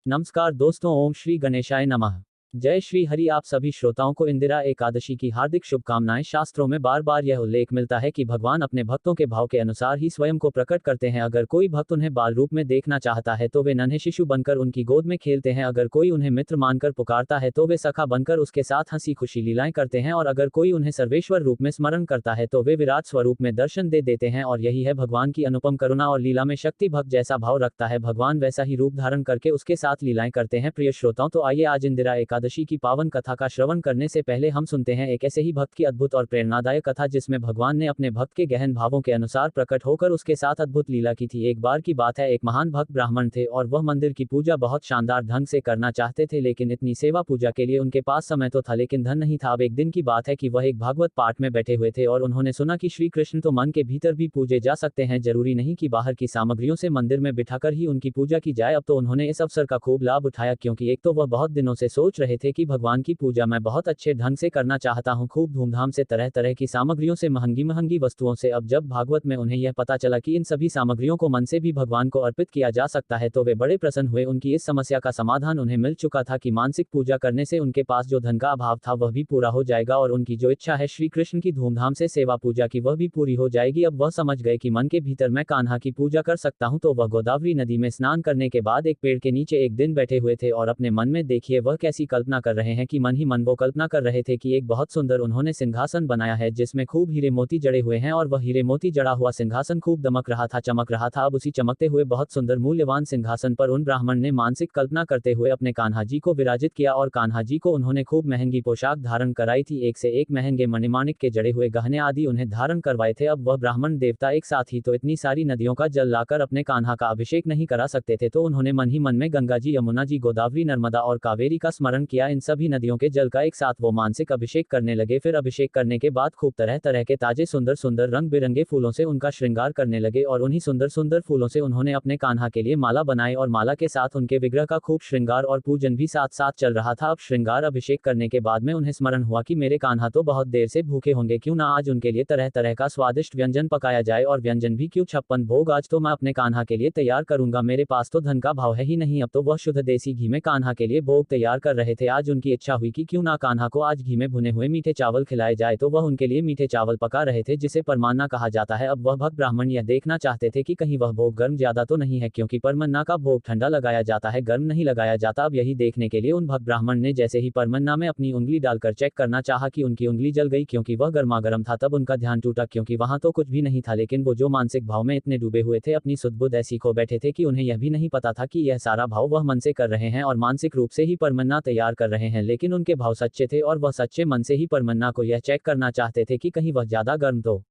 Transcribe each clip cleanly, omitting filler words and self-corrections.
नमस्कार दोस्तों, ओम श्री गणेशाय नमः। जय श्री हरि। आप सभी श्रोताओं को इंदिरा एकादशी की हार्दिक शुभकामनाएं। शास्त्रों में बार बार यह उल्लेख मिलता है कि भगवान अपने भक्तों के भाव के अनुसार ही स्वयं को प्रकट करते हैं। अगर कोई भक्त उन्हें बाल रूप में देखना चाहता है तो वे नन्हे शिशु बनकर उनकी गोद में खेलते हैं। अगर कोई उन्हें मित्र मानकर पुकारता है तो वे सखा बनकर उसके साथ हंसी खुशी लीलाएं करते हैं। और अगर कोई उन्हें सर्वेश्वर रूप में स्मरण करता है तो वे विराट स्वरूप में दर्शन दे देते हैं। और यही है भगवान की अनुपम करुणा और लीला में शक्ति। भक्त जैसा भाव रखता है भगवान वैसा ही रूप धारण करके उसके साथ लीलाएं करते हैं। प्रिय श्रोताओं, तो आइए आज इंदिरा एकादशी की पावन कथा का श्रवण करने से पहले हम सुनते हैं एक ऐसे ही भक्त की अद्भुत और प्रेरणादायक कथा जिसमें भगवान ने अपने भक्त के गहन भावों के अनुसार प्रकट होकर उसके साथ अद्भुत लीला की थी। एक बार की बात है, एक महान भक्त ब्राह्मण थे और वह मंदिर की पूजा बहुत शानदार ढंग से करना चाहते थे, लेकिन इतनी सेवा पूजा के लिए उनके पास समय तो था लेकिन धन नहीं था। अब एक दिन की बात है कि वह एक भागवत पाठ में बैठे हुए थे और उन्होंने सुना कि श्री कृष्ण तो मन के भीतर भी पूजे जा सकते हैं, जरूरी नहीं कि बाहर की सामग्रियों से मंदिर में बिठाकर ही उनकी पूजा की जाए। अब तो उन्होंने इस अवसर का खूब लाभ उठाया, क्योंकि एक तो वह बहुत दिनों से सोच रहे थे कि भगवान की पूजा मैं बहुत अच्छे ढंग से करना चाहता हूं, खूब धूमधाम से, तरह तरह की सामग्रियों से, महंगी महंगी वस्तुओं से। अब जब भागवत में उन्हें यह पता चला कि इन सभी सामग्रियों को मन से भी भगवान को अर्पित किया जा सकता है तो वे बड़े प्रसन्न हुए। उनकी इस समस्या का समाधान उन्हें मिल चुका था कि मानसिक पूजा करने से उनके पास जो धन का अभाव था वह भी पूरा हो जाएगा और उनकी जो इच्छा है श्री कृष्ण की धूमधाम से सेवा पूजा की वह भी पूरी हो जाएगी। अब वह समझ गए कि मन के भीतर मैं कान्हा की पूजा कर सकता हूं। तो वह गोदावरी नदी में स्नान करने के बाद एक पेड़ के नीचे एक दिन बैठे हुए थे और अपने मन में, देखिए वह कैसी कल्पना कर रहे हैं कि मन ही मन वो कल्पना कर रहे थे कि एक बहुत सुंदर उन्होंने सिंहासन बनाया है जिसमें खूब हीरे मोती जड़े हुए हैं और वह हीरे मोती जड़ा हुआ सिंहासन खूब दमक रहा था, चमक रहा था। अब उसी चमकते हुए बहुत सुंदर मूल्यवान सिंहासन पर उन ब्राह्मण ने मानसिक कल्पना करते हुए अपने कान्हा जी को विराजित किया और कान्हा जी को उन्होंने खूब महंगी पोशाक धारण कराई थी, एक से एक महंगे मणिमाणिक के जड़े हुए गहने आदि उन्हें धारण करवाए थे। अब वह ब्राह्मण देवता एक साथ ही तो इतनी सारी नदियों का जल लाकर अपने कान्हा का अभिषेक नहीं करा सकते थे, तो उन्होंने मन ही मन में गंगा जी, यमुना जी, गोदावरी, नर्मदा और कावेरी का स्मरण किया। इन सभी नदियों के जल का एक साथ वो मानसिक अभिषेक करने लगे। फिर अभिषेक करने के बाद खूब तरह तरह के ताजे सुंदर सुंदर रंग बिरंगे फूलों से उनका श्रृंगार करने लगे और उन्हीं सुंदर सुंदर फूलों से उन्होंने अपने कान्हा के लिए माला बनाई और माला के साथ उनके विग्रह का खूब श्रृंगार और पूजन भी साथ साथ चल रहा था। अब श्रृंगार अभिषेक करने के बाद में उन्हें स्मरण हुआ कि मेरे कान्हा तो बहुत देर से भूखे होंगे, क्यों ना आज उनके लिए तरह तरह का स्वादिष्ट व्यंजन पकाया जाए। और व्यंजन भी क्यों, 56 भोग आज तो मैं अपने कान्हा के लिए तैयार करूंगा। मेरे पास तो धन का भाव है ही नहीं। अब तो वह शुद्ध देसी घी में कान्हा के लिए भोग तैयार कर रहे थे। आज उनकी इच्छा हुई कि क्यों ना कान्हा को आज घी में भुने हुए मीठे चावल खिलाए जाए, तो वह उनके लिए मीठे चावल पका रहे थे जिसे परमान्ना कहा जाता है। अब वह भक्त ब्राह्मण यह देखना चाहते थे कि कहीं वह भोग गर्म ज्यादा तो नहीं है, क्योंकि परमन्ना का भोग ठंडा लगाया जाता है, गर्म नहीं लगाया जाता। अब यही देखने के लिए उन भक्त ब्राह्मण ने जैसे ही परमन्ना में अपनी उंगली डालकर चेक करना चाहा कि उनकी उंगली जल गई, क्योंकि वह गर्मा गर्म था। तब उनका ध्यान टूटा, क्योंकि वहां तो कुछ भी नहीं था, लेकिन वो जो मानसिक भाव में इतने डूबे हुए थे, अपनी सुध-बुध ऐसी खो बैठे थे कि उन्हें यह भी नहीं पता था कि यह सारा भाव वह मन से कर रहे हैं और मानसिक रूप से ही परमन्ना तैयार कर रहे हैं। लेकिन उनके भाव सच्चे थे और वह सच्चे मन से ही परमन्ना को यह चेक करना चाहते थे कि कहीं वह ज्यादा गर्म तो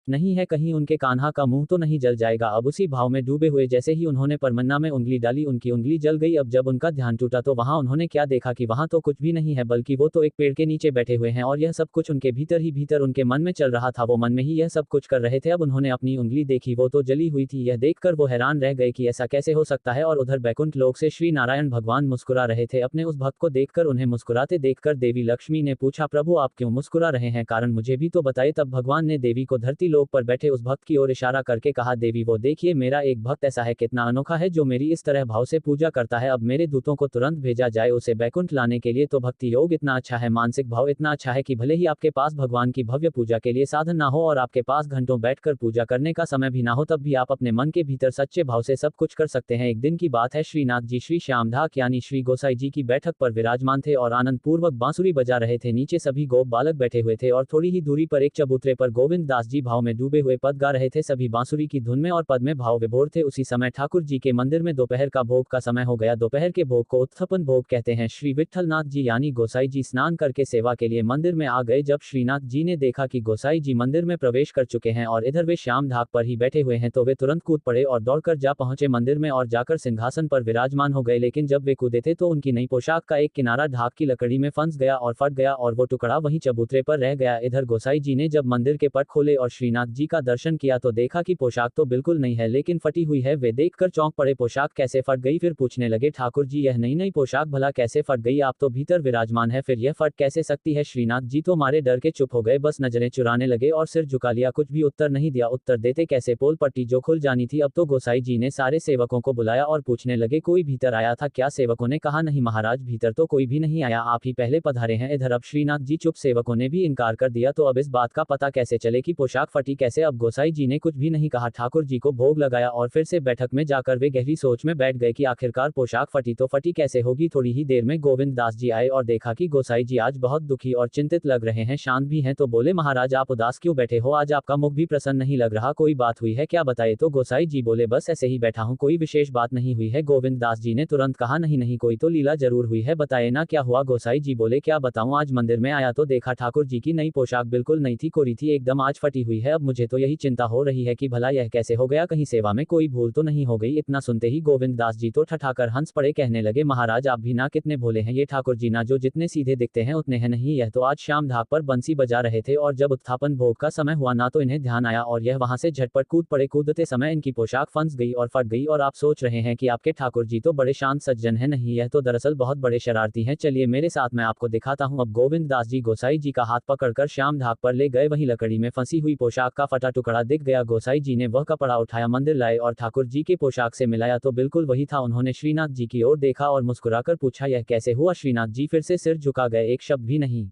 नहीं है, कहीं उनके कान्हा का मुंह तो नहीं जल जाएगा। अब उसी भाव में डूबे हुए जैसे ही उन्होंने परमन्ना में उंगली डाली, उनकी उंगली जल गई। अब जब उनका ध्यान टूटा तो वहां उन्होंने क्या देखा कि वहां तो कुछ भी नहीं है, बल्कि वो तो एक पेड़ के नीचे बैठे हुए हैं और यह सब कुछ उनके भीतर ही भीतर उनके मन में चल रहा था। वो मन में ही यह सब कुछ कर रहे थे। अब उन्होंने अपनी उंगली देखी, वो तो जली हुई थी। यह देखकर वो हैरान रह गए कि ऐसा कैसे हो सकता है। और उधर बैकुंठ लोक से श्री नारायण भगवान मुस्कुरा रहे थे। अपने उस भक्त को देखकर, उन्हें मुस्कुराते देखकर देवी लक्ष्मी ने पूछा, प्रभु आप क्यों मुस्कुरा रहे हैं, कारण मुझे भी तो बताइए। तब भगवान ने देवी को धरती लोक पर बैठे उस भक्त की ओर इशारा करके कहा, देवी वो देखिए मेरा एक भक्त ऐसा है, कितना अनोखा है, जो मेरी इस तरह भाव से पूजा करता है। अब मेरे दूतों को तुरंत भेजा जाए उसे बैकुंठ लाने के लिए। तो भक्ति योग इतना अच्छा है, मानसिक भाव इतना अच्छा है कि भले ही आपके पास भगवान की भव्य पूजा के लिए साधन ना हो और आपके पास घंटों बैठकर पूजा करने का समय भी ना हो, तब भी आप अपने मन के भीतर सच्चे भाव से सब कुछ कर सकते हैं। एक दिन की बात है, श्रीनाथ जी श्री श्यामधाक यानी श्री गोसाई जी की बैठक पर विराजमान थे और आनंद पूर्वक बांसुरी बजा रहे थे। नीचे सभी गोप बालक बैठे हुए थे और थोड़ी ही दूरी पर एक चबूतरे पर गोविंद दास जी भाव में डूबे हुए पद गा रहे थे। सभी बांसुरी की धुन में और पद में भाव विभोर थे। उसी समय ठाकुर जी के मंदिर में दोपहर का भोग का समय हो गया। दोपहर के भोग को उत्थपन भोग कहते हैं। श्री विट्ठलनाथ जी यानी गोसाई जी स्नान करके सेवा के लिए मंदिर में आ गए। जब श्रीनाथ जी ने देखा कि गोसाई जी मंदिर में प्रवेश कर चुके हैं और इधर वे श्याम ढाक पर ही बैठे हुए हैं, तो वे तुरंत कूद पड़े और दौड़कर जा पहुंचे मंदिर में और जाकर सिंहासन पर विराजमान हो गए। लेकिन जब वे कूदे थे तो उनकी नई पोशाक का एक किनारा ढाक की लकड़ी में फंस गया और फट गया और वो टुकड़ा वहीं चबूतरे पर रह गया। इधर गोसाई जी ने जब मंदिर के पट खोले और श्रीनाथ श्रीनाथ जी का दर्शन किया तो देखा कि पोशाक तो बिल्कुल नहीं है लेकिन फटी हुई है। वे देखकर चौंक पड़े, पोशाक कैसे फट गई? फिर पूछने लगे, ठाकुर जी यह नई नई पोशाक भला कैसे फट गई? आप तो भीतर विराजमान है, फिर यह फट कैसे सकती है? श्रीनाथ जी तो मारे डर के चुप हो गए, बस नजरें चुराने लगे और सिर झुका लिया, कुछ भी उत्तर नहीं दिया। उत्तर देते कैसे, पोल पट्टी जो खुल जानी थी। अब तो गोसाई जी ने सारे सेवकों को बुलाया और पूछने लगे, कोई भीतर आया था क्या? सेवकों ने कहा, नहीं महाराज, भीतर तो कोई भी नहीं आया, आप ही पहले पधारे हैं इधर। अब श्रीनाथ जी चुप, सेवकों ने भी इनकार कर दिया, तो अब इस बात का पता कैसे चले कि पोशाक फटी कैसे? अब गोसाई जी ने कुछ भी नहीं कहा, ठाकुर जी को भोग लगाया और फिर से बैठक में जाकर वे गहरी सोच में बैठ गए कि आखिरकार पोशाक फटी तो फटी कैसे होगी। थोड़ी ही देर में गोविंद दास जी आए और देखा कि गोसाई जी आज बहुत दुखी और चिंतित लग रहे हैं, शांत भी हैं, तो बोले, महाराज आप उदास क्यों बैठे हो? आज आपका मुख भी प्रसन्न नहीं लग रहा, कोई बात हुई है क्या? बताइए। तो गोसाई जी बोले, बस ऐसे ही बैठा हूँ, कोई विशेष बात नहीं हुई है। गोविंद दास जी ने तुरंत कहा, नहीं नहीं, कोई तो लीला जरूर हुई है, बताए ना क्या हुआ? गोसाई जी बोले, क्या बताऊं, आज मंदिर में आया तो देखा ठाकुर जी की नई पोशाक बिल्कुल नहीं थी, कोरी थी एकदम, आज फटी हुई है। अब मुझे तो यही चिंता हो रही है कि भला यह कैसे हो गया, कहीं सेवा में कोई भूल तो नहीं हो गई? इतना सुनते ही गोविंद दास जी तो ठठाकर हंस पड़े, कहने लगे, महाराज आप भी ना कितने भोले हैं, ये ठाकुर जी ना जो जितने सीधे दिखते हैं उतने हैं नहीं। यह तो आज शाम ढाक पर बंसी बजा रहे थे और जब उत्थापन भोग का समय हुआ ना तो इन्हें ध्यान आया और यह वहां से झटपट कूद पड़े। कूदते समय इनकी पोशाक फंस गई और फट गई और आप सोच रहे हैं कि आपके ठाकुर जी तो बड़े शांत सज्जन हैं, नहीं, यह तो दरअसल बहुत बड़े शरारती हैं। चलिए मेरे साथ, मैं आपको दिखाता हूँ। अब गोविंद दास जी गोसाई जी का हाथ पकड़कर श्याम ढाक पर ले गए, वहीं लकड़ी में फंसी हुई पोशाक का फटा टुकड़ा दिख गया। गोसाई जी ने वह कपड़ा उठाया, मंदिर लाए और ठाकुर जी के पोशाक से मिलाया तो बिल्कुल वही था। उन्होंने श्रीनाथ जी की ओर देखा और मुस्कुराकर पूछा, यह कैसे हुआ? श्रीनाथ जी फिर से सिर झुका गए, एक शब्द भी नहीं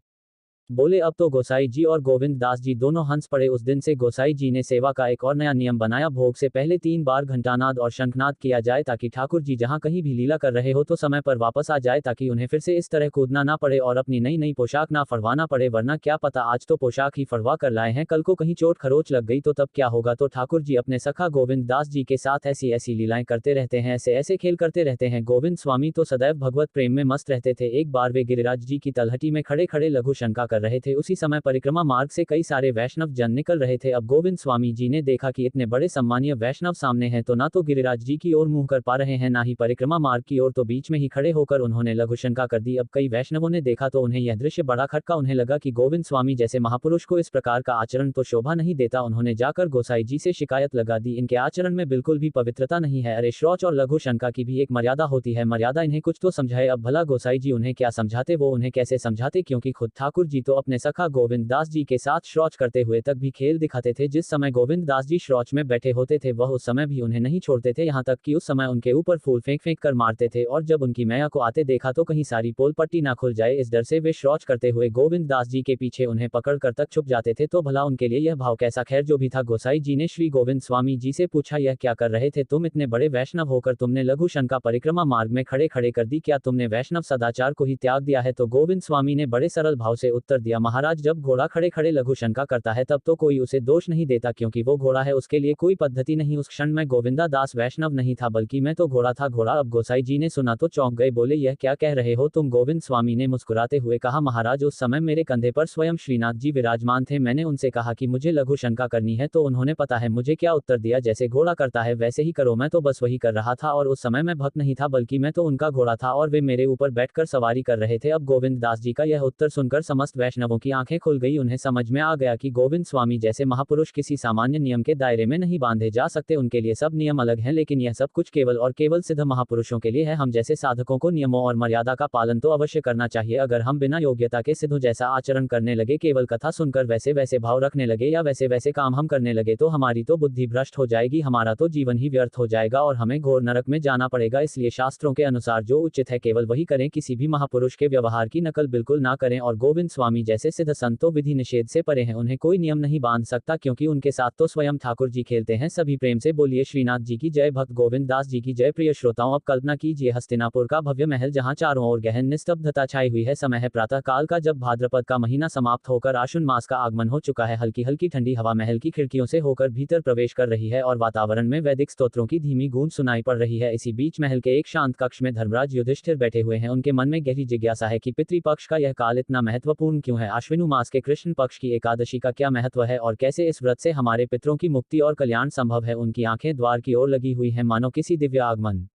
बोले। अब तो गोसाई जी और गोविंद दास जी दोनों हंस पड़े। उस दिन से गोसाई जी ने सेवा का एक और नया नियम बनाया, भोग से पहले 3 बार घंटानाद और शंखनाद किया जाए ताकि ठाकुर जी जहां कहीं भी लीला कर रहे हो तो समय पर वापस आ जाए, ताकि उन्हें फिर से इस तरह कूदना ना पड़े और अपनी नई नई पोशाक ना फड़वाना पड़े, वरना क्या पता आज तो पोशाक ही फड़वा कर लाए हैं, कल को कहीं चोट खरोच लग गई तो तब क्या होगा? तो ठाकुर जी अपने सखा गोविंद दास जी के साथ ऐसी ऐसी लीलाएं करते रहते हैं, ऐसे ऐसे खेल करते रहते हैं। गोविंद स्वामी तो सदैव भगवत प्रेम में मस्त रहते थे। एक बार वे गिरिराज जी की तलहटी में खड़े खड़े लघु शंका कर रहे थे, उसी समय परिक्रमा मार्ग से कई सारे वैष्णव जन निकल रहे थे। अब गोविंद स्वामी जी ने देखा कि इतने बड़े सम्मानीय वैष्णव सामने हैं तो ना तो गिरिराज जी की ओर मुंह कर पा रहे हैं ना ही परिक्रमा मार्ग की ओर, तो बीच में ही खड़े होकर उन्होंने लघु शंका कर दी। अब कई वैष्णवों ने देखा तो उन्हें यह दृश्य बड़ा खटका, उन्हें लगा कि गोविंद स्वामी जैसे महापुरुष को इस प्रकार का आचरण तो शोभा नहीं देता। उन्होंने जाकर गोसाई जी से शिकायत लगा दी, इनके आचरण में बिल्कुल भी पवित्रता नहीं है, अरे शौच और लघु शंका की भी एक मर्यादा होती है, मर्यादा इन्हें कुछ तो समझाए। अब भला गोसाई जी उन्हें क्या समझाते, वो उन्हें कैसे समझाते, क्योंकि खुद ठाकुर जी तो अपने सखा गोविंद दास जी के साथ शौच करते हुए तक भी खेल दिखाते थे। जिस समय गोविंद दास जी शौच में बैठे होते थे वह उस समय भी उन्हें नहीं छोड़ते थे, यहाँ तक कि उस समय उनके ऊपर फूल फेंक फेंक कर मारते थे और जब उनकी मैया को आते देखा तो कहीं सारी पोल पट्टी ना खुल जाए, इस डर से वे शौच करते हुए गोविंद दास जी के पीछे उन्हें पकड़ कर तक छुप जाते थे। तो भला उनके लिए यह भाव कैसा? खैर जो भी था, गोसाई जी ने श्री गोविंद स्वामी जी से पूछा, यह क्या कर रहे थे तुम? इतने बड़े वैष्णव होकर तुमने लघु शंका परिक्रमा मार्ग में खड़े खड़े कर दी, क्या तुमने वैष्णव सदाचार को ही त्याग दिया है? तो गोविंद स्वामी ने बड़े सरल भाव से उत्तर दिया, महाराज जब घोड़ा खड़े खड़े लघु शंका करता है तब तो कोई उसे दोष नहीं देता, क्योंकि वो घोड़ा है, उसके लिए कोई पद्धति नहीं। उस क्षण में गोविंदा दास वैष्णव नहीं था, बल्कि मैं तो घोड़ा था, घोड़ा। अब गोसाई जी ने सुना तो चौंक गए, बोले, यह क्या कह रहे हो तुम? गोविंद स्वामी ने मुस्कुराते हुए कहा, महाराज उस समय मेरे कंधे पर स्वयं श्रीनाथ जी विराजमान थे, मैंने उनसे कहा कि मुझे लघु शंका करनी है तो उन्होंने पता है मुझे क्या उत्तर दिया, जैसे घोड़ा करता है वैसे ही करो। मैं तो बस वही कर रहा था और उस समय मैं भक्त नहीं था, बल्कि मैं तो उनका घोड़ा था और वे मेरे ऊपर बैठकर सवारी कर रहे थे। अब गोविंद दास जी का यह उत्तर सुनकर समस्त वैष्णवों की आंखें खुल गई, उन्हें समझ में आ गया कि गोविंद स्वामी जैसे महापुरुष किसी सामान्य नियम के दायरे में नहीं बांधे जा सकते, उनके लिए सब नियम अलग हैं, लेकिन यह सब कुछ केवल और केवल सिद्ध महापुरुषों के लिए है। हम जैसे साधकों को नियमों और मर्यादा का पालन तो अवश्य करना चाहिए। अगर हम बिना योग्यता के सिद्धों जैसा आचरण करने लगे, केवल कथा सुनकर वैसे वैसे भाव रखने लगे या वैसे वैसे काम हम करने लगे तो हमारी तो बुद्धि भ्रष्ट हो जाएगी, हमारा तो जीवन ही व्यर्थ हो जाएगा और हमें घोर नरक में जाना पड़ेगा। इसलिए शास्त्रों के अनुसार जो उचित है केवल वही करें, किसी भी महापुरुष के व्यवहार की नकल बिल्कुल ना करें। और गोविंद स्वामी जैसे सिद्ध संत तो विधि निषेध से परे हैं, उन्हें कोई नियम नहीं बांध सकता, क्योंकि उनके साथ तो स्वयं ठाकुर जी खेलते हैं। सभी प्रेम से बोलिए श्रीनाथ जी की जय, भक्त गोविंद दास जी की जय। प्रिय श्रोताओं, अब कल्पना कीजिए हस्तिनापुर का भव्य महल, जहां चारों ओर गहन निस्तब्धता छाई हुई है। समय है प्रातः काल का, जब भाद्रपद का महीना समाप्त होकर आश्विन मास का आगमन हो चुका है। हल्की हल्की ठंडी हवा महल की खिड़कियों से होकर भीतर प्रवेश कर रही है और वातावरण में वैदिक स्तोत्रों की धीमी गूंज सुनाई पड़ रही है। इसी बीच महल के एक शांत कक्ष में धर्मराज युधिष्ठिर बैठे हुए हैं। उनके मन में गहरी जिज्ञासा है कि पितृपक्ष का यह काल इतना महत्वपूर्ण क्यों है, आश्विन मास के कृष्ण पक्ष की एकादशी का क्या महत्व है और कैसे इस व्रत से हमारे पितरों की मुक्ति और कल्याण संभव है। उनकी आंखें द्वार की ओर लगी हुई हैं, मानो किसी दिव्य आगमन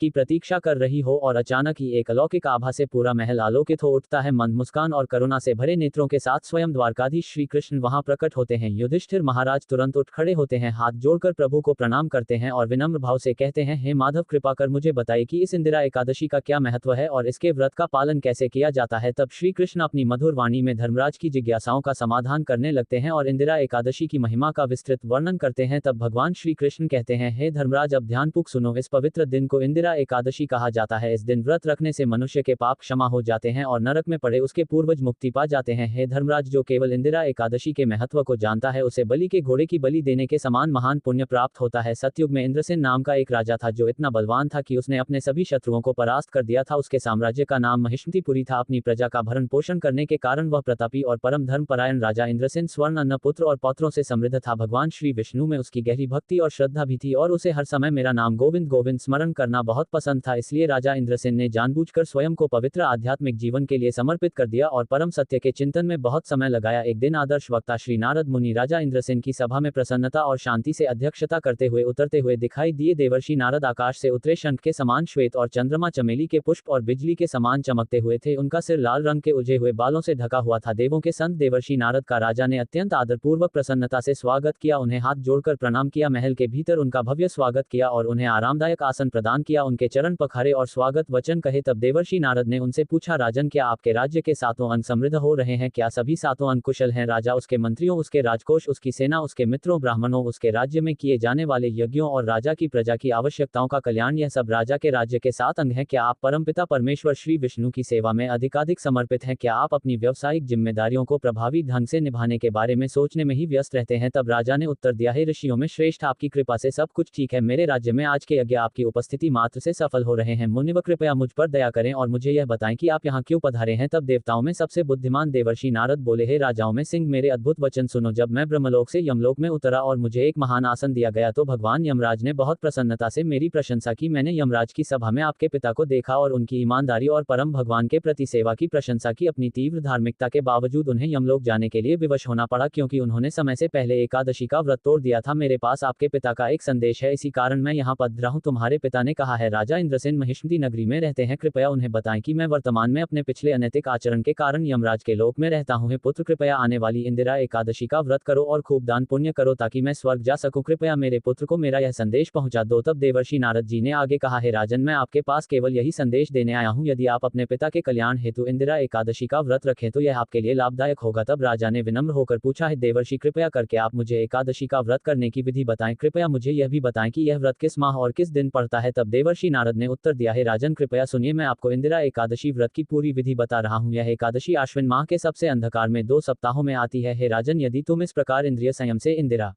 की प्रतीक्षा कर रही हो और अचानक ही एक अलौकिक आभा से पूरा महल आलोकित हो उठता है। मंद मुस्कान और करुणा से भरे नेत्रों के साथ स्वयं द्वारकाधीश श्री कृष्ण वहां प्रकट होते हैं। युधिष्ठिर महाराज तुरंत उठ खड़े होते हैं, हाथ जोड़कर प्रभु को प्रणाम करते हैं और विनम्र भाव से कहते हैं, हे माधव, कृपा कर मुझे बताइए कि इस इंदिरा एकादशी का क्या महत्व है और इसके व्रत का पालन कैसे किया जाता है। तब श्री कृष्ण अपनी मधुर वाणी में धर्मराज की जिज्ञासाओं का समाधान करने लगते हैं और इंदिरा एकादशी की महिमा का विस्तृत वर्णन करते हैं। तब भगवान श्री कृष्ण कहते हैं, हे धर्मराज, अब ध्यानपूर्वक सुनो। इस पवित्र दिन को इंदिरा एकादशी कहा जाता है। इस दिन व्रत रखने से मनुष्य के पाप क्षमा हो जाते हैं और नरक में पड़े उसके पूर्वज मुक्ति पा जाते हैं। हे धर्मराज, जो केवल इंदिरा एकादशी के महत्व को जानता है उसे बलि के घोड़े की बलि देने के समान महान पुण्य प्राप्त होता है। सतयुग में इंद्रसेन नाम का एक राजा था जो इतना बलवान था कि उसने अपने सभी शत्रुओं को परास्त कर दिया था। उसके साम्राज्य का नाम महिष्मतिपुरी था। अपनी प्रजा का भरण पोषण करने के कारण वह प्रतापी और परम धर्मपरायण राजा इंद्रसेन स्वर्ण, अन्न, पुत्र और पौत्रों से समृद्ध था। भगवान श्री विष्णु में उसकी गहरी भक्ति और श्रद्धा भी थी और उसे हर समय मेरा नाम गोविंद गोविंद स्मरण करना बहुत पसंद था। इसलिए राजा इंद्रसेन ने जानबूझकर स्वयं को पवित्र आध्यात्मिक जीवन के लिए समर्पित कर दिया और परम सत्य के चिंतन में बहुत समय लगाया। एक दिन आदर्श वक्ता श्री नारद मुनि राजा इंद्रसेन की सभा में प्रसन्नता और शांति से अध्यक्षता करते हुए उतरते हुए दिखाई दिए। देवर्षि नारद आकाश से उतरे, शंख के समान श्वेत और चंद्रमा चमेली के पुष्प और बिजली के समान चमकते हुए थे। उनका सिर लाल रंग के उलझे हुए बालों से ढका हुआ था। देवों के संत देवर्षि नारद का राजा ने अत्यंत आदरपूर्वक प्रसन्नता से स्वागत किया, उन्हें हाथ जोड़कर प्रणाम किया, महल के भीतर उनका भव्य स्वागत किया और उन्हें आरामदायक आसन प्रदान किया, उनके चरण पखारे और स्वागत वचन कहे। तब देवर्षि नारद ने उनसे पूछा, राजन, क्या आपके राज्य के सातों अंग समृद्ध हो रहे हैं? क्या सभी सातों अंग कुशल हैं? राजा, उसके मंत्रियों, उसके राजकोष, उसकी सेना, उसके मित्रों, ब्राह्मणों, उसके राज्य में किए जाने वाले यज्ञों और राजा की प्रजा की आवश्यकताओं का कल्याण, यह सब राजा के राज्य के सात अंग हैं। क्या आप परमपिता परमेश्वर श्री विष्णु की सेवा में अधिकाधिक समर्पित हैं? क्या आप अपनी व्यावसायिक जिम्मेदारियों को प्रभावी ढंग से निभाने के बारे में सोचने में ही व्यस्त रहते हैं? तब राजा ने उत्तर दिया, हे ऋषियों में श्रेष्ठ, आपकी कृपा से सब कुछ ठीक है। मेरे राज्य में आज के यज्ञ आपकी उपस्थिति मात्र से सफल हो रहे हैं। मुनिवर, कृपया मुझ पर दया करें और मुझे यह बताएं कि आप यहाँ क्यों पधारे हैं। तब देवताओं में सबसे बुद्धिमान देवर्षि नारद बोले, हे राजाओं में सिंह, मेरे अद्भुत वचन सुनो। जब मैं ब्रह्मलोक से यमलोक में उतरा और मुझे एक महान आसन दिया गया तो भगवान यमराज ने बहुत प्रसन्नता से मेरी प्रशंसा की। मैंने यमराज की सभा में आपके पिता को देखा और उनकी ईमानदारी और परम भगवान के प्रति सेवा की प्रशंसा की। अपनी तीव्र धार्मिकता के बावजूद उन्हें यमलोक जाने के लिए विवश होना पड़ा क्योंकि उन्होंने समय से पहले एकादशी का व्रत तोड़ दिया था। मेरे पास आपके पिता का एक संदेश है, इसी कारण मैं यहाँ पधारा हूँ। तुम्हारे पिता ने कहा है, राजा इंद्रसेन महिष्मति नगरी में रहते हैं, कृपया उन्हें बताएं कि मैं वर्तमान में अपने पिछले अनैतिक आचरण के कारण यमराज के लोक में रहता हूँ। हे पुत्र, कृपया आने वाली इंदिरा एकादशी का व्रत करो और खूब दान पुण्य करो ताकि मैं स्वर्ग जा सकूं। कृपया मेरे पुत्र को मेरा यह संदेश पहुंचा दो। तब देवर्षि नारद जी ने आगे कहा, हे राजन, मैं आपके पास केवल यही संदेश देने आया हूँ। यदि आप अपने पिता के कल्याण हेतु इंदिरा एकादशी का व्रत रखें तो यह आपके लिए लाभदायक होगा। तब राजा ने विनम्र होकर पूछा, है देवर्षि, कृपया करके आप मुझे एकादशी का व्रत करने की विधि बताएं। कृपया मुझे यह भी बताएं कि यह व्रत किस माह और किस दिन पड़ता है। तब देवर्षि नारद ने उत्तर दिया, हे राजन, कृपया सुनिए, मैं आपको इंदिरा एकादशी व्रत की पूरी विधि बता रहा हूँ। यह एकादशी आश्विन माह के सबसे अंधकार में 2 सप्ताहों में आती है। हे राजन, यदि तुम इस प्रकार इंद्रिय संयम से इंदिरा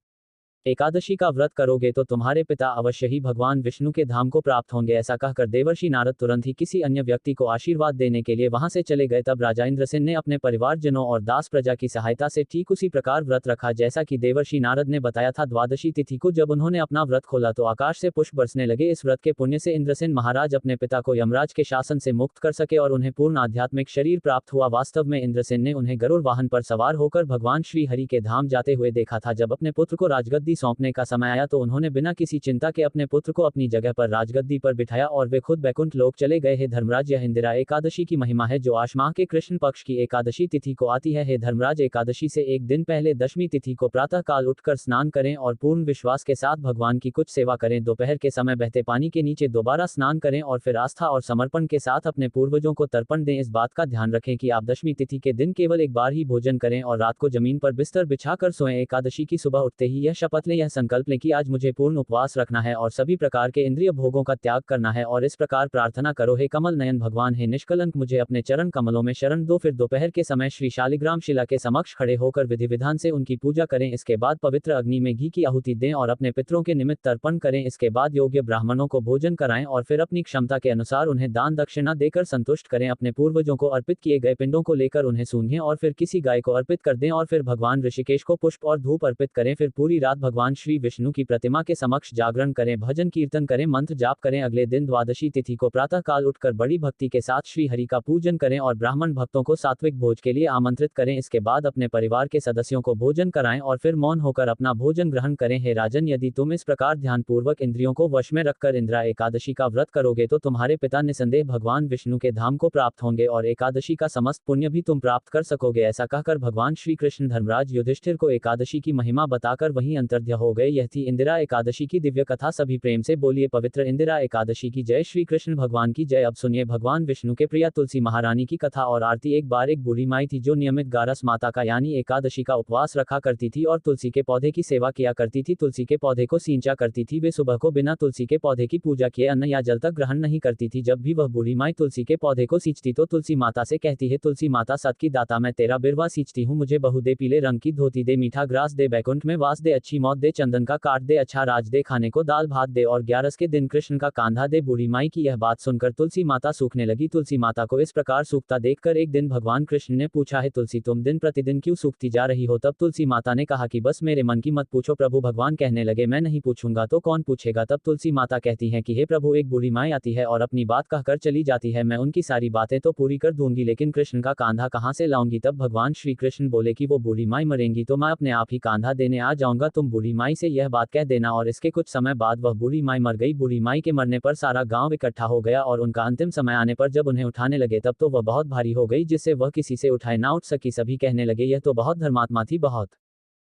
एकादशी का व्रत करोगे तो तुम्हारे पिता अवश्य ही भगवान विष्णु के धाम को प्राप्त होंगे। ऐसा कहकर देवर्षि नारद तुरंत ही किसी अन्य व्यक्ति को आशीर्वाद देने के लिए वहां से चले गए। तब राजा इंद्रसेन ने अपने परिवारजनों और दास प्रजा की सहायता से ठीक उसी प्रकार व्रत रखा जैसा कि देवर्षि नारद ने बताया था। द्वादशी तिथि को जब उन्होंने अपना व्रत खोला तो आकाश से पुष्प बरसने लगे। इस व्रत के पुण्य से इंद्रसेन महाराज अपने पिता को यमराज के शासन से मुक्त कर सके और उन्हें पूर्ण आध्यात्मिक शरीर प्राप्त हुआ। वास्तव में इंद्रसेन ने उन्हें गरुड़ वाहन पर सवार होकर भगवान श्री हरि के धाम जाते हुए देखा था। जब अपने पुत्र को राजगद्दी सौंपने का समय आया तो उन्होंने बिना किसी चिंता के अपने पुत्र को अपनी जगह पर राजगद्दी पर बिठाया और वे खुद बैकुंठ लोक चले गए। हे धर्मराज, यह इंदिरा एकादशी की महिमा है जो आश माह के कृष्ण पक्ष की एकादशी तिथि को आती है। हे धर्मराज, एकादशी से एक दिन पहले दशमी तिथि को प्रातः काल उठकर स्नान करें और पूर्ण विश्वास के साथ भगवान की कुछ सेवा करें। दोपहर के समय बहते पानी के नीचे दोबारा स्नान करें और फिर आस्था और समर्पण के साथ अपने पूर्वजों को तर्पण दें। इस बात का ध्यान रखें कि आप दशमी तिथि के दिन केवल एक बार ही भोजन करें और रात को जमीन पर बिस्तर बिछाकर सोएं। एकादशी की सुबह उठते ही यह शपथ लें, यह संकल्प लें कि आज मुझे पूर्ण उपवास रखना है और सभी प्रकार के इंद्रिय भोगों का त्याग करना है और इस प्रकार प्रार्थना करो, हे कमल नयन भगवान, हे निष्कलंक, मुझे अपने चरण कमलों में शरण दो। फिर दोपहर के समय श्री शालिग्राम शिला के समक्ष खड़े होकर विधि विधान से उनकी पूजा करें। इसके बाद पवित्र अग्नि में घी की आहुति दें और अपने पितरों के निमित्त तर्पण करें। इसके बाद योग्य ब्राह्मणों को भोजन कराएं और फिर अपनी क्षमता के अनुसार उन्हें दान दक्षिणा देकर संतुष्ट करें। अपने पूर्वजों को अर्पित किए गए पिंडों को लेकर उन्हें सूंघें और फिर किसी गाय को अर्पित कर दें और फिर भगवान ऋषिकेश को पुष्प और धूप अर्पित करें। फिर पूरी रात भगवान भगवान श्री विष्णु की प्रतिमा के समक्ष जागरण करें, भजन कीर्तन करें, मंत्र जाप करें। अगले दिन द्वादशी तिथि को प्रातः काल उठकर बड़ी भक्ति के साथ श्री हरि का पूजन करें और ब्राह्मण भक्तों को सात्विक भोज के लिए आमंत्रित करें। इसके बाद अपने परिवार के सदस्यों को भोजन कराएं और फिर मौन होकर अपना भोजन ग्रहण करें। हे राजन, यदि तुम इस प्रकार ध्यानपूर्वक इंद्रियों को वश में रखकर इंदिरा एकादशी का व्रत करोगे तो तुम्हारे पिता निसंदेह भगवान विष्णु के धाम को प्राप्त होंगे और एकादशी का समस्त पुण्य भी तुम प्राप्त कर सकोगे। ऐसा कहकर भगवान श्री कृष्ण धर्मराज युधिष्ठिर को एकादशी की महिमा बताकर वहीं अंतर्ध्य हो गए। यह थी इंदिरा एकादशी की दिव्य कथा। सभी प्रेम से बोलिए पवित्र इंदिरा एकादशी की जय। श्री कृष्ण भगवान की जय। अब सुनिए भगवान विष्णु के प्रिया तुलसी महारानी की कथा और आरती। एक बार एक बूढ़ी माई थी जो नियमित गारस माता का यानी एकादशी का उपवास रखा करती थी और तुलसी के पौधे की सेवा किया करती थी। तुलसी के पौधे को सींचा करती थी। वे सुबह को बिना तुलसी के पौधे की पूजा किए अन्न या जल तक ग्रहण नहीं करती थी। जब भी वह बूढ़ी माई तुलसी के पौधे को सींचती तो तुलसी माता से कहती है, तुलसी माता सत की दाता, मैं तेरा बिरवा सींचती हूँ, मुझे बहु दे, पीले रंग की धोती दे, मीठा ग्रास दे, बैकुंठ में वास दे, अच्छी मौत दे, चंदन का काट दे, अच्छा राज दे, खाने को दाल भात दे और ग्यारस के दिन कृष्ण का कांधा दे। बूढ़ी माई की यह बात सुनकर तुलसी माता सूखने लगी। तुलसी माता को इस प्रकार सूखता देखकर एक दिन भगवान कृष्ण ने पूछा, है तुलसी, तुम दिन प्रतिदिन क्यों सूखती जा रही हो? तब तुलसी माता ने कहा कि बस मेरे मन की मत पूछो प्रभु। भगवान कहने लगे, मैं नहीं पूछूंगा तो कौन पूछेगा? तब तुलसी माता कहती हैं कि हे प्रभु, एक बूढ़ी माई आती है और अपनी बात कहकर चली जाती है। मैं उनकी सारी बातें तो पूरी कर दूंगी लेकिन कृष्ण का कांधा कहां से लाऊंगी? तब भगवान श्री कृष्ण बोले कि वो बूढ़ी माई मरेंगी तो मैं अपने आप ही कांधा देने आ जाऊंगा। तुम बूढ़ी माई से यह बात कह देना। और इसके कुछ समय बाद वह बूढ़ी माई मर गई। बूढ़ी माई के मरने पर सारा गांव इकट्ठा हो गया और उनका अंतिम समय आने पर जब उन्हें उठाने लगे तब तो वह बहुत भारी हो गई जिससे वह किसी से उठाए ना उठ सकी। सभी कहने लगे, यह तो बहुत धर्मात्मा थी, बहुत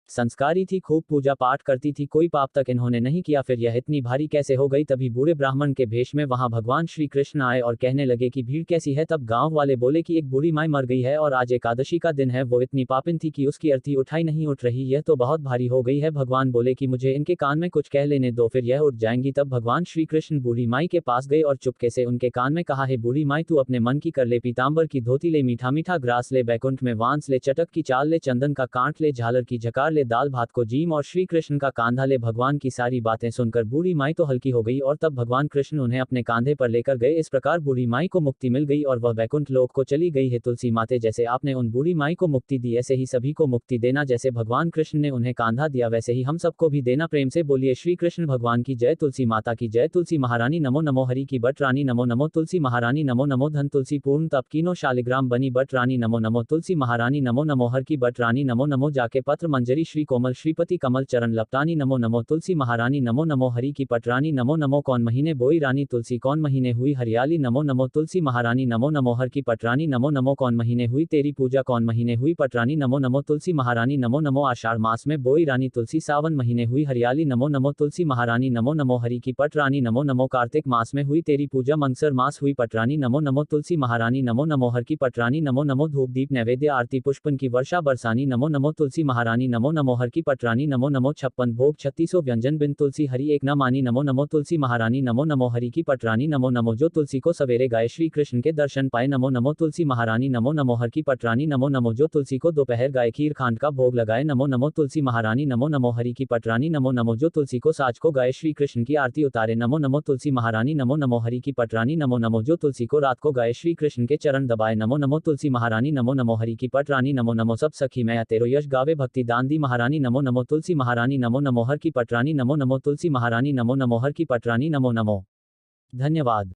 संस्कारी थी, खूब पूजा पाठ करती थी, कोई पाप तक इन्होंने नहीं किया, फिर यह इतनी भारी कैसे हो गई? तभी बूढ़े ब्राह्मण के भेष में वहां भगवान श्री कृष्ण आए और कहने लगे कि भीड़ कैसी है? तब गांव वाले बोले कि एक बूढ़ी माई मर गई है और आज एकादशी का दिन है, वो इतनी पापिन थी कि उसकी अर्थी उठाई नहीं उठ रही, यह तो बहुत भारी हो गई है। भगवान बोले कि मुझे इनके कान में कुछ कह लेने दो, फिर यह उठ जाएंगी। तब भगवान श्री कृष्ण बूढ़ी माई के पास गए और चुपके से उनके कान में कहा, है बूढ़ी माई, तू अपने मन की कर ले, पीताम्बर की धोती ले, मीठा मीठा ग्रास ले, बैकुंठ में वांस ले, चटक की चाल ले, चंदन का कांट ले, झालर की झकार ले, दाल भात को और श्री कृष्ण का कांधा ले। भगवान की सारी बातें सुनकर बूढ़ी माई तो हल्की हो गई और तब भगवान कृष्ण उन्हें अपने कांधे पर लेकर गए। इस प्रकार बूढ़ी माई को मुक्ति मिल गई और वह वैकुंठ लोक को चली गई है। तुलसी माते, जैसे आपने उन बूढ़ी माई को मुक्ति दी ऐसे ही सभी को मुक्ति देना। जैसे भगवान कृष्ण ने उन्हें कांधा दिया वैसे ही हम सबको भी देना। प्रेम से बोलिए श्री कृष्ण भगवान की जय। तुलसी माता की जय। तुलसी महारानी नमो नमो। हरि की बट रानी नमो नमो। तुलसी महारानी नमो नमो। धन तुलसी पूर्ण तप कीनो शालिग्राम बनी बट रानी नमो नमो। तुलसी महारानी नमो नमो। हर की बट रानी नमो नमो। जाके पत्र मंजरी श्री कोमल श्रीपति कमल चरण लपटानी नमो नमो। तुलसी महारानी नमो नमो। हरि की पटरानी नमो नमो। कौन महीने बोई रानी तुलसी, कौन महीने हुई हरियाली नमो नमो। तुलसी महारानी नमो नमो। हर की पटरानी नमो नमो। कौन महीने हुई तेरी पूजा, कौन महीने हुई पटरानी नमो नमो। तुलसी महारानी नमो नमो। आषाढ़ मास में बोई रानी तुलसी, सावन महीने हुई हरियाली नमो नमो। तुलसी महारानी नमो नमो। हरि की पटरानी नमो नमो। कार्तिक मास में हुई तेरी पूजा, मंगसर मास हुई पटरानी नमो नमो। तुलसी महारानी नमो नमो। हर की पटरानी नमो नमो। धूप दीप नैवेद्य आरती पुष्पन की वर्षा बरसानी नमो नमो। तुलसी महारानी नमो नमो। हर की पटरानी नमो नमो। 56 भोग 3600 व्यंजन बिन तुलसी हरि एक न मानी नमो नमो। तुलसी महारानी नमो नमो। हरि की पटरानी नमो नमो। जो तुलसी को सवेरे गाए श्री कृष्ण के दर्शन पाए नमो नमो। तुलसी महारानी नमो नमो। हर की पटरानी नमो नमो। जो तुलसी को दोपहर गाए खीर खांड का भोग लगाए नमो नमो। तुलसी महारानी नमो नमो। हरि की पटरानी नमो नमो। जो तुलसी को साँझ को गाए श्री कृष्ण की आरती उतारे नमो नमो। तुलसी महारानी नमो नमो। हरि की पटरानी नमो नमो। जो तुलसी को रात को गाए श्री कृष्ण के चरण दबाए नमो नमो। तुलसी महारानी नमो नमो। हरि की पटरानी नमो नमो। सब सखी मैं तेरो यश गावे भक्ति दान दी महारानी नमो नमो। तुलसी महारानी नमो नमो। हर की पटरानी नमो नमो। तुलसी महारानी नमो नमो। हर की पटरानी नमो नमो। धन्यवाद।